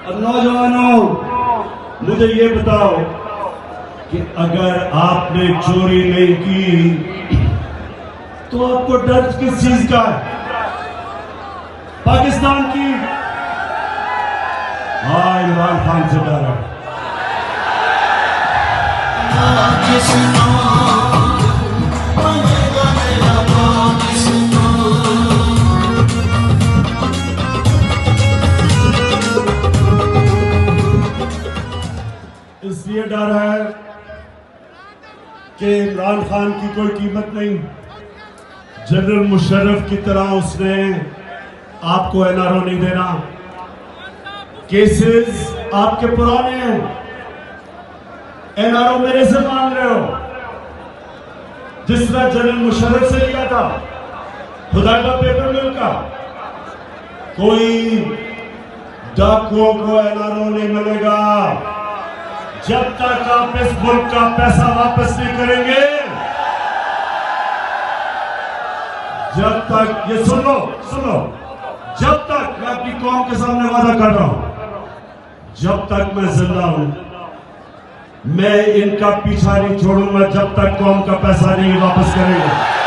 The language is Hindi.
अब नौजवानों, मुझे ये बताओ कि अगर आपने चोरी नहीं की तो आपको डर किस चीज का है? पाकिस्तान की? हाँ, इमरान खान से डर है। इसलिए डर है कि इमरान खान की कोई कीमत नहीं। जनरल मुशर्रफ की तरह उसने आपको एनआरओ नहीं देना। केसेस आपके पुराने हैं, एनआरओ मेरे से मांग रहे हो। जिस तरह जनरल मुशर्रफ से लिया था खुदा का पेपर मिल का, कोई डाकुओं को एनआरओ नहीं मिलेगा जब तक आप इस मुल्क का पैसा वापस नहीं करेंगे। जब तक, ये सुन लो, जब तक, मैं अपनी कौम के सामने वादा कर रहा हूं, जब तक मैं जिंदा हूं मैं इनका पीछा नहीं छोड़ूंगा जब तक कौम का पैसा नहीं वापस करेंगे।